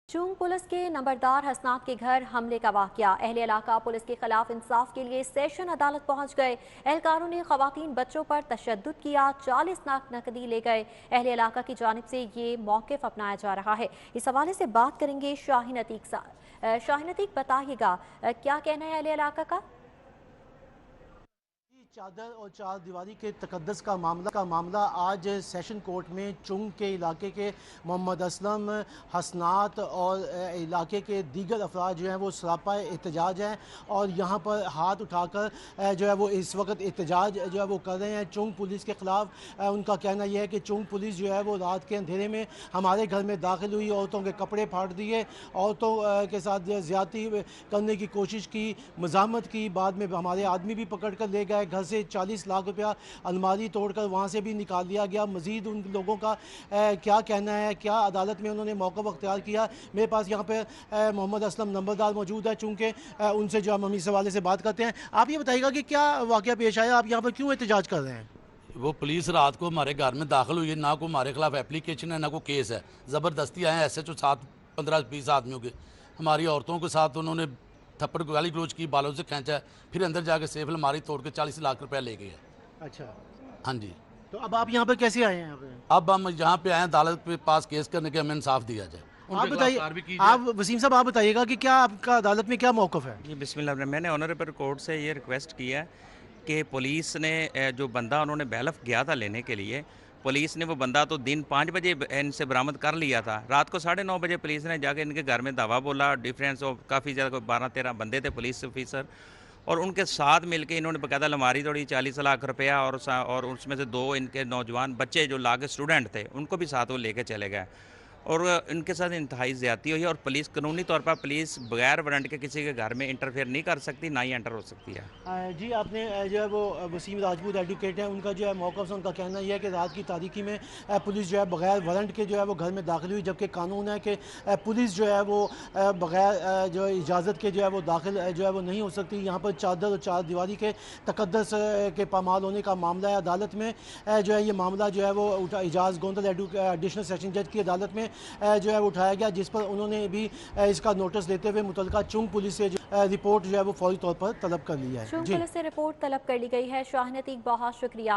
चूंग police के नंबरदार हसनात के घर हमले का वाकया। अहले इलाका पुलिस के खिलाफ इंसाफ के लिए सेशन अदालत पहुंच गए। एहलकारों ने खवातीन बच्चों पर तशद्दुद किया, 40 लाख नकदी ले गए। अहले इलाका की जानिब से ये मौक़िफ़ अपनाया जा रहा है। इस हवाले से बात करेंगे शाहीन अतीक। शाहीन अतीक, बताइएगा क्या कहना है अहले इलाका का? चादर और चार दीवारी के तकद्दस का मामला आज सेशन कोर्ट में चुंग के इलाके के मोहम्मद असलम, हसनात और इलाके के दीगर अफराद जो हैं वो सरापा एहतजाज हैं और यहाँ पर हाथ उठाकर जो है वो इस वक्त एहतजाज जो है वो कर रहे हैं चुंग पुलिस के ख़िलाफ़। उनका कहना यह है कि चुंग पुलिस जो है वो रात के अंधेरे में हमारे घर में दाखिल हुई, औरतों के कपड़े फाड़ दिए, औरतों के साथ ज़्यादती करने की कोशिश की, मज़ामत की, बाद में हमारे आदमी भी पकड़ कर ले गए। घर से 40 लाख रुपया अलमारी तोड़कर वहाँ से भी निकाल लिया गया। मज़ीद उन लोगों का क्या कहना है, क्या अदालत में उन्होंने मौक़िफ़ अख्तियार किया। मेरे पास यहाँ पे मोहम्मद असलम नंबरदार मौजूद है, चूँकि उनसे जो हम इस हवाले से बात करते हैं। आप ये बताइएगा कि क्या वाक़या पेश आया, आप यहाँ पर क्यों एहतजाज कर रहे हैं? वो पुलिस रात को हमारे घर में दाखिल हुई है, ना को हमारे खिलाफ एप्लीकेशन है ना कोई केस है। ज़बरदस्ती आए ऐसे जो 7-15-20 आदमियों के, हमारी औरतों के साथ उन्होंने थप्पड़ गाली गलोच की, बालों से खींचा, फिर अंदर जाके सेफ अलमारी तोड़ के 40 लाख रुपया ले गए। अच्छा, हाँ जी। तो अब आप यहाँ पर कैसे आए हैं? यहाँ पे अब हम यहाँ पे आए अदालत के पास केस करने के, हमें इंसाफ दिया जाए। आप बताइए, आप वसीम साहब आप बताइएगा कि क्या आपका अदालत में क्या मौक़िफ़ है? जी बिस्मिल्लाह, मैंने ऑनरेबल कोर्ट से ये रिक्वेस्ट किया कि पुलिस ने जो बंदा उन्होंने बैलफ गया था लेने के लिए, पुलिस ने वो बंदा तो दिन 5 बजे इनसे बरामद कर लिया था। रात को 9:30 बजे पुलिस ने जाके इनके घर में दावा बोला। डिफरेंस ऑफ काफ़ी ज़्यादा 12-13 बंदे थे पुलिस ऑफिसर, और उनके साथ मिलके इन्होंने बाकायदा अलमारी तोड़ी, 40 लाख रुपया, और उसमें से 2 इनके नौजवान बच्चे जो लागे स्टूडेंट थे उनको भी साथ वो लेके चले गए और इनके साथ इंतहाई ज़्यादती हुई। और पुलिस कानूनी तौर पर पुलिस बगैर वारंट के किसी के घर में इंटरफेयर नहीं कर सकती, ना ही एंटर हो सकती है। जी, आपने जो है वो वसीम राजपूत एडवोकेट हैं, उनका जो है मौक़िफ़, उनका कहना यह है कि रात की तारीकी में पुलिस जो है बगैर वारंट के जो है वो घर में दाखिल हुई, जबकि कानून है कि पुलिस जो है वो बगैर जो इजाज़त के जो है वो दाखिल जो है वो नहीं हो सकती। यहाँ पर चादर और चार दीवारी के तकद्दस के पामाल होने का मामला है। अदालत में जो है ये मामला जो है वो एजाज गोंदल एडिशनल सेशन जज की अदालत में जो है उठाया गया, जिस पर उन्होंने भी इसका नोटिस देते हुए मुतलका चुंग पुलिस से रिपोर्ट जो है वो फौरी तौर पर तलब कर लिया है। चूंग पुलिस से रिपोर्ट तलब कर ली गई है। शाहीन अतीक, बहुत शुक्रिया।